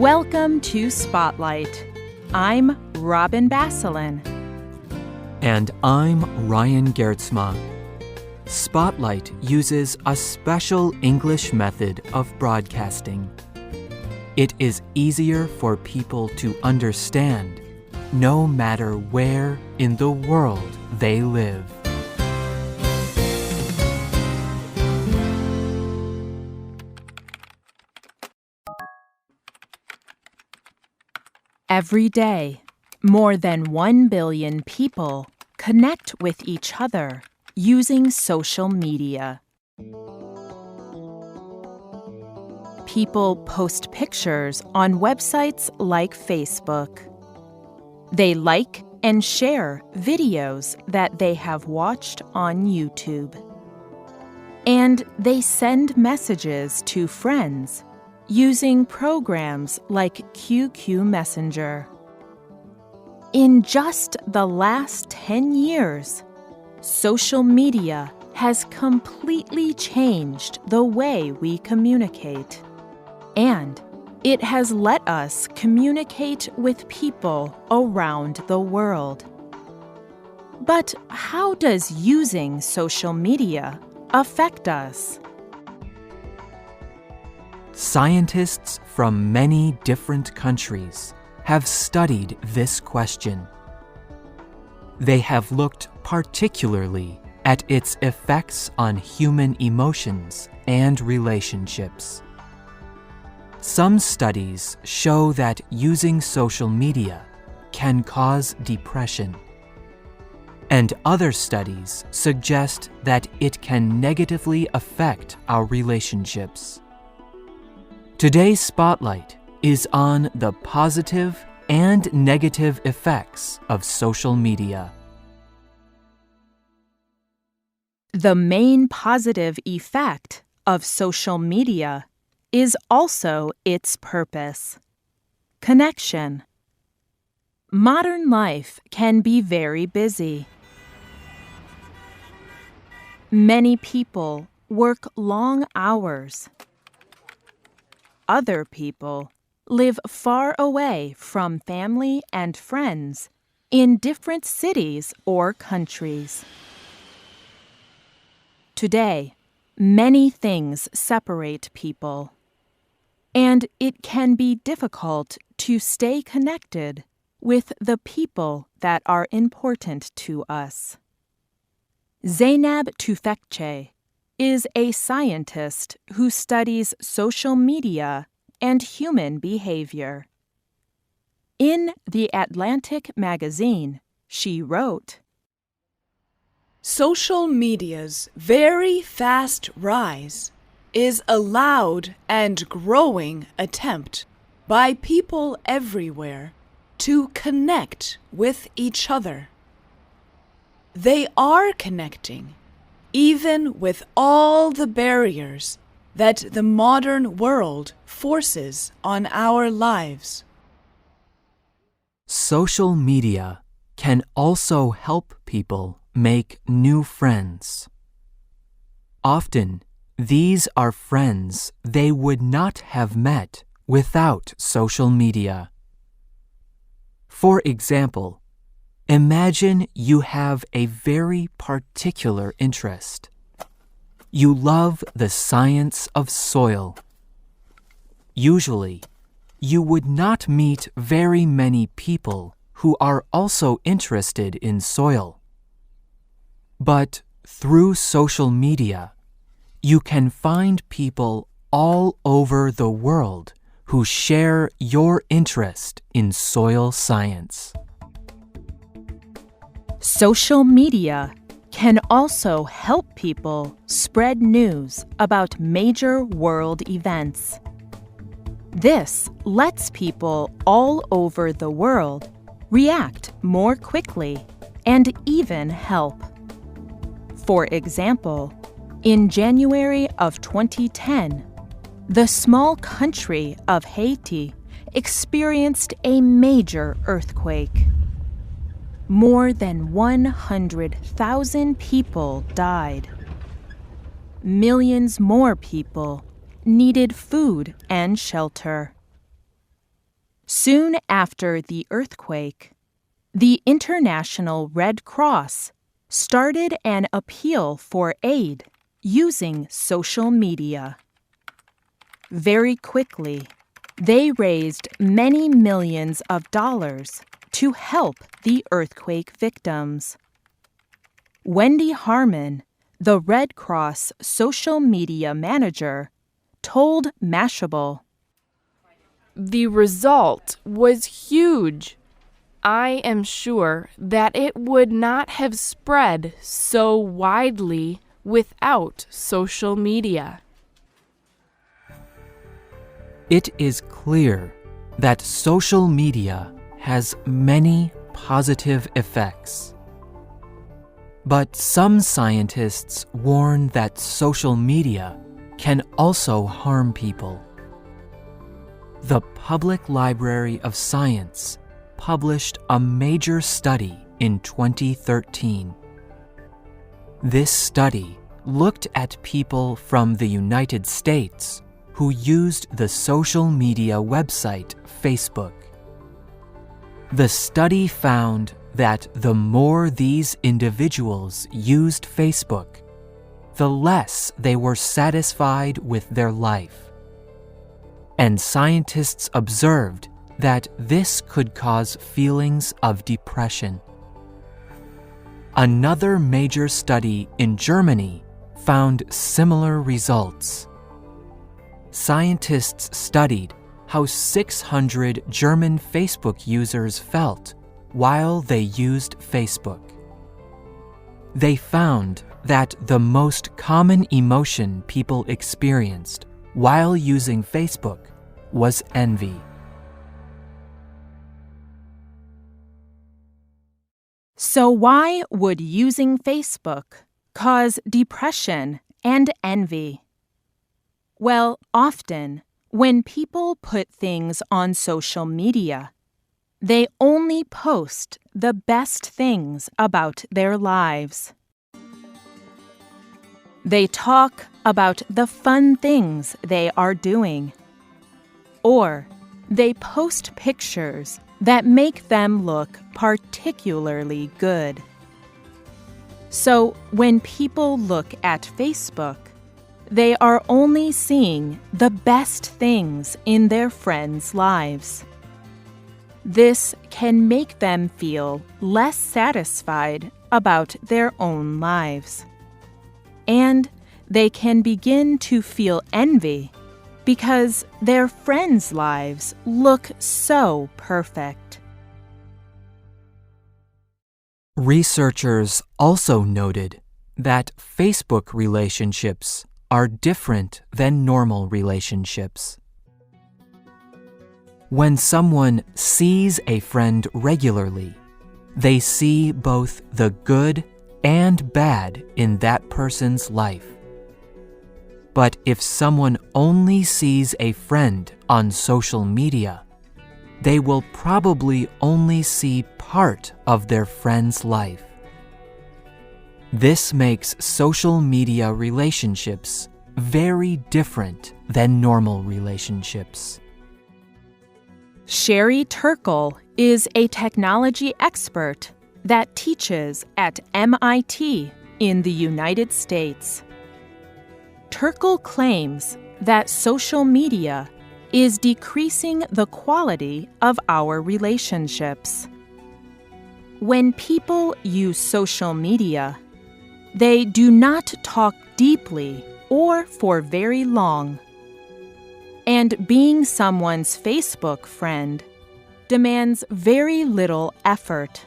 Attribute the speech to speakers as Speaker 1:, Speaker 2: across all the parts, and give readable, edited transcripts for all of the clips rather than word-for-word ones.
Speaker 1: Welcome to Spotlight. I'm Robin Basselin.
Speaker 2: And I'm Ryan Gertzma. Spotlight uses a special English method of broadcasting. It is easier for people to understand, no matter where in the world they live.
Speaker 1: Every day, more than 1 billion people connect with each other using social media. People post pictures on websites like Facebook. They like and share videos that they have watched on YouTube. And they send messages to friends using programs like QQ Messenger. In just the last 10 years, social media has completely changed the way we communicate. And it has let us communicate with people around the world. But how does using social media affect us?
Speaker 2: Scientists from many different countries have studied this question. They have looked particularly at its effects on human emotions and relationships. Some studies show that using social media can cause depression, and other studies suggest that it can negatively affect our relationships. Today's Spotlight is on the positive and negative effects of social media.
Speaker 1: The main positive effect of social media is also its purpose: connection. Modern life can be very busy. Many people work long hours. Other people live far away from family and friends in different cities or countries. Today, many things separate people, and it can be difficult to stay connected with the people that are important to us. Zeynep Tufekci is a scientist who studies social media and human behavior. In The Atlantic magazine, she wrote,
Speaker 3: "Social media's very fast rise is a loud and growing attempt by people everywhere to connect with each other. They are connecting, even with all the barriers that the modern world forces on our lives."
Speaker 2: Social media can also help people make new friends. Often, these are friends they would not have met without social media. For example, imagine you have a very particular interest. You love the science of soil. Usually, you would not meet very many people who are also interested in soil. But through social media, you can find people all over the world who share your interest in soil science.
Speaker 1: Social media can also help people spread news about major world events. This lets people all over the world react more quickly and even help. For example, in January of 2010, the small country of Haiti experienced a major earthquake. More than 100,000 people died. Millions more people needed food and shelter. Soon after the earthquake, the International Red Cross started an appeal for aid using social media. Very quickly, they raised many millions of dollars to help the earthquake victims. Wendy Harmon, the Red Cross social media manager, told Mashable,
Speaker 4: "The result was huge. I am sure that it would not have spread so widely without social media."
Speaker 2: It is clear that social media has many positive effects. But some scientists warn that social media can also harm people. The Public Library of Science published a major study in 2013. This study looked at people from the United States who used the social media website Facebook. The study found that the more these individuals used Facebook, the less they were satisfied with their life. And scientists observed that this could cause feelings of depression. Another major study in Germany found similar results. Scientists studied how 600 German Facebook users felt while they used Facebook. They found that the most common emotion people experienced while using Facebook was envy.
Speaker 1: So why would using Facebook cause depression and envy? Well, often, when people put things on social media, they only post the best things about their lives. They talk about the fun things they are doing. Or they post pictures that make them look particularly good. So when people look at Facebook, they are only seeing the best things in their friends' lives. This can make them feel less satisfied about their own lives. And they can begin to feel envy because their friends' lives look so perfect.
Speaker 2: Researchers also noted that Facebook relationships are different than normal relationships. When someone sees a friend regularly, they see both the good and bad in that person's life. But if someone only sees a friend on social media, they will probably only see part of their friend's life. This makes social media relationships very different than normal relationships.
Speaker 1: Sherry Turkle is a technology expert that teaches at MIT in the United States. Turkle claims that social media is decreasing the quality of our relationships. When people use social media, they do not talk deeply or for very long. And being someone's Facebook friend demands very little effort.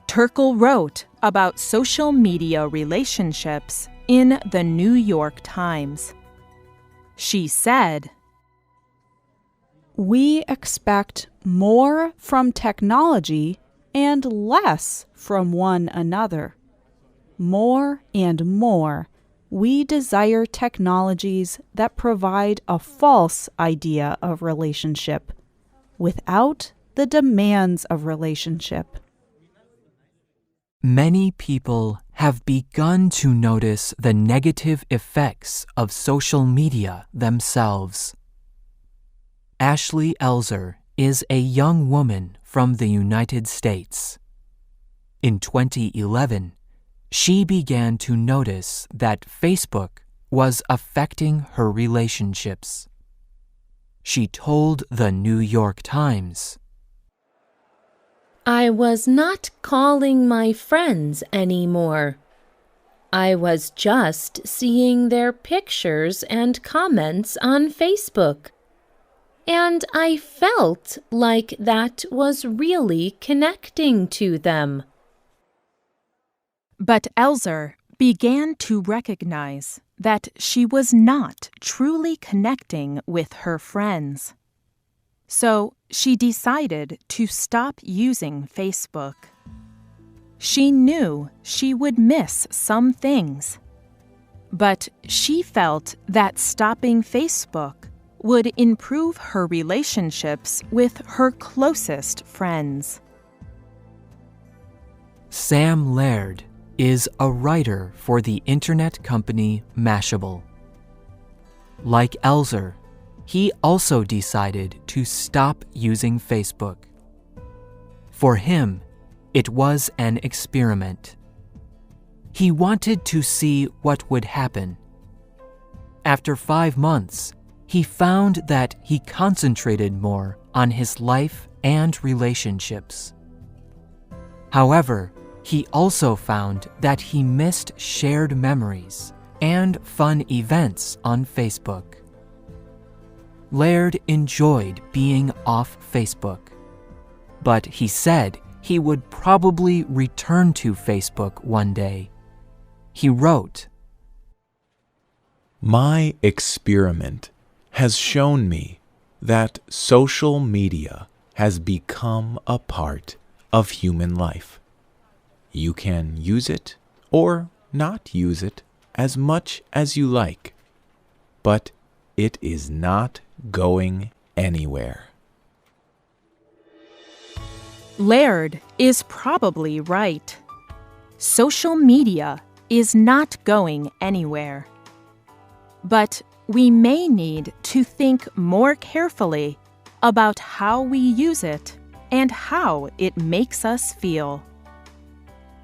Speaker 1: Turkle wrote about social media relationships in the New York Times. She said,
Speaker 3: "We expect more from technology and less from one another. More and more, we desire technologies that provide a false idea of relationship without the demands of relationship."
Speaker 2: Many people have begun to notice the negative effects of social media themselves. Ashley Elzer is a young woman from the United States. In 2011, she began to notice that Facebook was affecting her relationships. She told the New York Times,
Speaker 5: "I was not calling my friends anymore. I was just seeing their pictures and comments on Facebook. And I felt like that was really connecting to them."
Speaker 1: But Elzer began to recognize that she was not truly connecting with her friends. So she decided to stop using Facebook. She knew she would miss some things, but she felt that stopping Facebook would improve her relationships with her closest friends.
Speaker 2: Sam Laird is a writer for the internet company Mashable. Like Elzer, he also decided to stop using Facebook. For him, it was an experiment. He wanted to see what would happen. After 5 months, he found that he concentrated more on his life and relationships. However, he also found that he missed shared memories and fun events on Facebook. Laird enjoyed being off Facebook, but he said he would probably return to Facebook one day. He wrote,
Speaker 6: "My experiment has shown me that social media has become a part of human life. You can use it or not use it as much as you like, but it is not going anywhere."
Speaker 1: Laird is probably right. Social media is not going anywhere. But we may need to think more carefully about how we use it and how it makes us feel.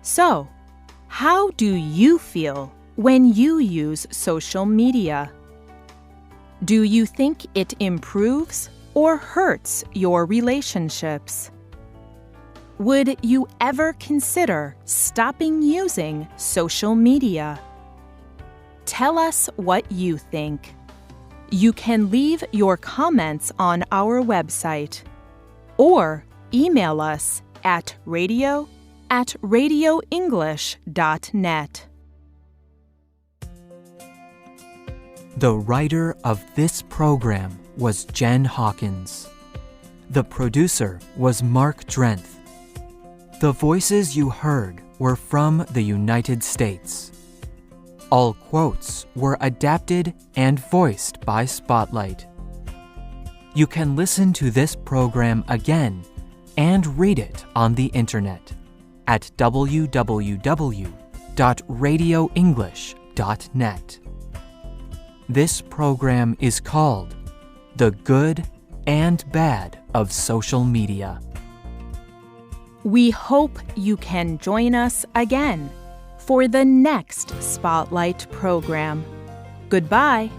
Speaker 1: So, how do you feel when you use social media? Do you think it improves or hurts your relationships? Would you ever consider stopping using social media? Tell us what you think. You can leave your comments on our website or email us at radio@radioenglish.net.
Speaker 2: The writer of this program was Jen Hawkins. The producer was Mark Drenth. The voices you heard were from the United States. All quotes were adapted and voiced by Spotlight. You can listen to this program again and read it on the internet at www.radioenglish.net. This program is called The Good and Bad of Social Media.
Speaker 1: We hope you can join us again for the next Spotlight program. Goodbye.